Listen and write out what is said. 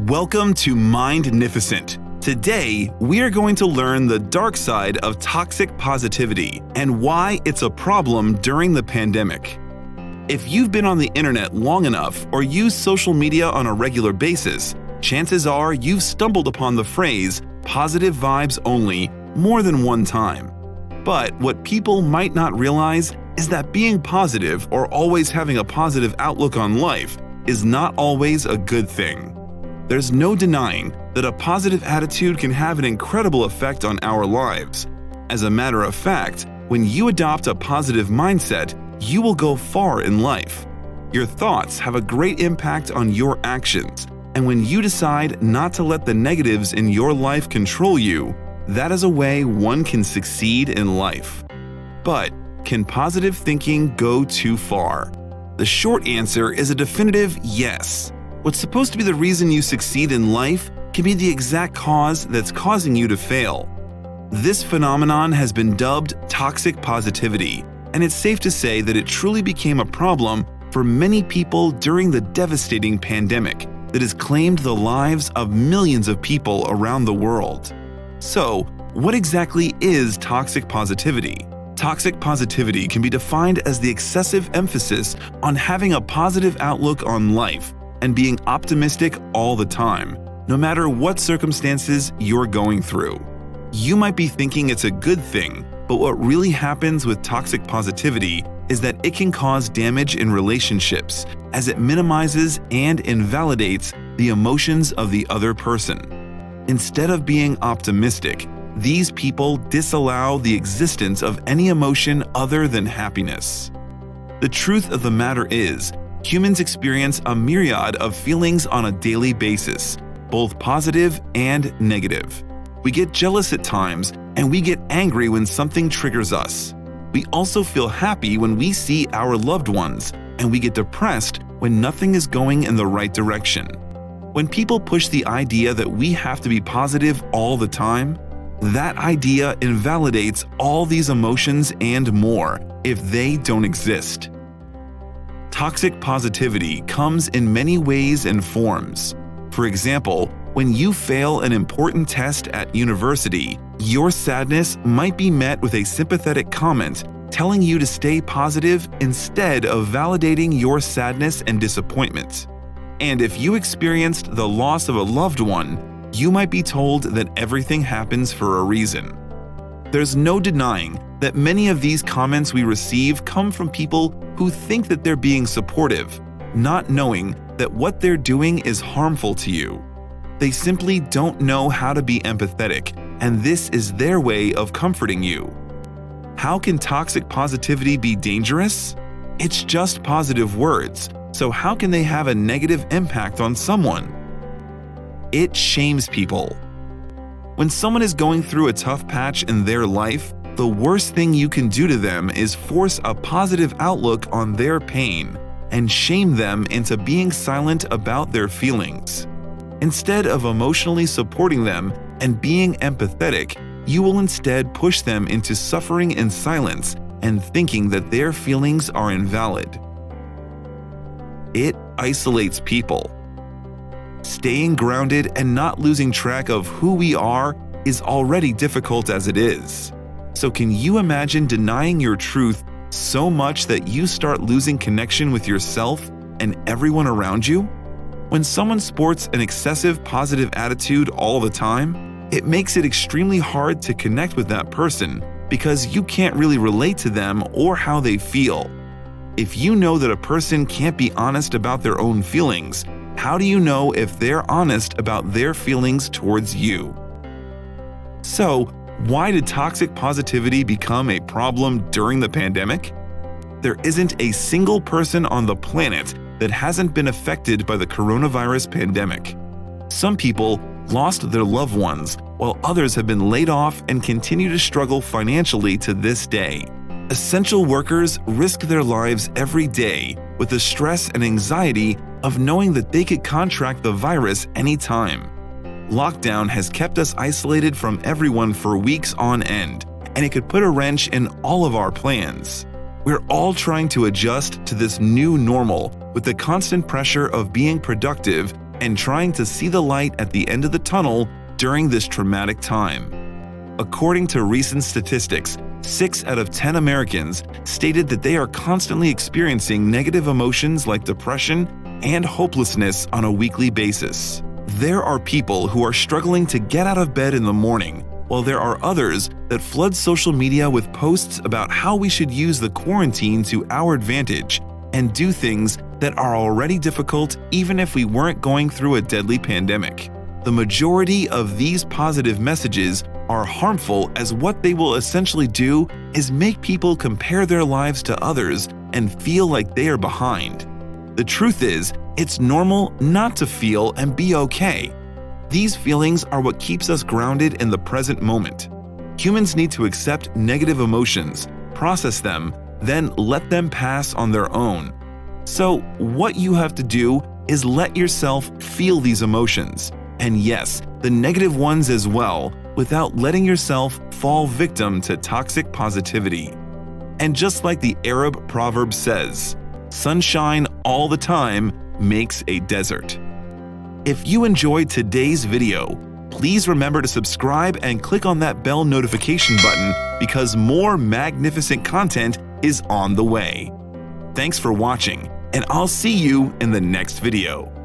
Welcome to Mindnificent. Today, we are going to learn the dark side of toxic positivity and why it's a problem during the pandemic. If you've been on the internet long enough or use social media on a regular basis, chances are you've stumbled upon the phrase positive vibes only more than one time. But what people might not realize is that being positive or always having a positive outlook on life is not always a good thing. There's no denying that a positive attitude can have an incredible effect on our lives. As a matter of fact, when you adopt a positive mindset, you will go far in life. Your thoughts have a great impact on your actions, and when you decide not to let the negatives in your life control you, that is a way one can succeed in life. But can positive thinking go too far? The short answer is a definitive yes. What's supposed to be the reason you succeed in life can be the exact cause that's causing you to fail. This phenomenon has been dubbed toxic positivity, and it's safe to say that it truly became a problem for many people during the devastating pandemic that has claimed the lives of millions of people around the world. So, what exactly is toxic positivity? Toxic positivity can be defined as the excessive emphasis on having a positive outlook on life and being optimistic all the time, no matter what circumstances you're going through. You might be thinking it's a good thing, but what really happens with toxic positivity is that it can cause damage in relationships as it minimizes and invalidates the emotions of the other person. Instead of being optimistic, these people disallow the existence of any emotion other than happiness. The truth of the matter is, humans experience a myriad of feelings on a daily basis, both positive and negative. We get jealous at times, and we get angry when something triggers us. We also feel happy when we see our loved ones, and we get depressed when nothing is going in the right direction. When people push the idea that we have to be positive all the time, that idea invalidates all these emotions and more if they don't exist. Toxic positivity comes in many ways and forms. For example, when you fail an important test at university, your sadness might be met with a sympathetic comment telling you to stay positive instead of validating your sadness and disappointment. And if you experienced the loss of a loved one, you might be told that everything happens for a reason. There's no denying that many of these comments we receive come from people who think that they're being supportive, not knowing that what they're doing is harmful to you. They simply don't know how to be empathetic, and this is their way of comforting you. How can toxic positivity be dangerous? It's just positive words, so how can they have a negative impact on someone? It shames people. When someone is going through a tough patch in their life, the worst thing you can do to them is force a positive outlook on their pain and shame them into being silent about their feelings. Instead of emotionally supporting them and being empathetic, you will instead push them into suffering in silence and thinking that their feelings are invalid. It isolates people. Staying grounded and not losing track of who we are is already difficult as it is. So can you imagine denying your truth so much that you start losing connection with yourself and everyone around you? When someone sports an excessive positive attitude all the time, it makes it extremely hard to connect with that person because you can't really relate to them or how they feel. If you know that a person can't be honest about their own feelings, how do you know if they're honest about their feelings towards you? So, why did toxic positivity become a problem during the pandemic? There isn't a single person on the planet that hasn't been affected by the coronavirus pandemic. Some people lost their loved ones, while others have been laid off and continue to struggle financially to this day. Essential workers risk their lives every day with the stress and anxiety of knowing that they could contract the virus anytime. Lockdown has kept us isolated from everyone for weeks on end, and it could put a wrench in all of our plans. We're all trying to adjust to this new normal with the constant pressure of being productive and trying to see the light at the end of the tunnel during this traumatic time. According to recent statistics, 6 out of 10 Americans stated that they are constantly experiencing negative emotions like depression and hopelessness on a weekly basis. There are people who are struggling to get out of bed in the morning, while there are others that flood social media with posts about how we should use the quarantine to our advantage and do things that are already difficult even if we weren't going through a deadly pandemic. The majority of these positive messages are harmful, as what they will essentially do is make people compare their lives to others and feel like they are behind. The truth is, it's normal not to feel and be okay. These feelings are what keeps us grounded in the present moment. Humans need to accept negative emotions, process them, then let them pass on their own. So, what you have to do is let yourself feel these emotions, and yes, the negative ones as well, without letting yourself fall victim to toxic positivity. And just like the Arab proverb says, sunshine all the time makes a desert. If you enjoyed today's video, please remember to subscribe and click on that bell notification button because more magnificent content is on the way. Thanks for watching, and I'll see you in the next video.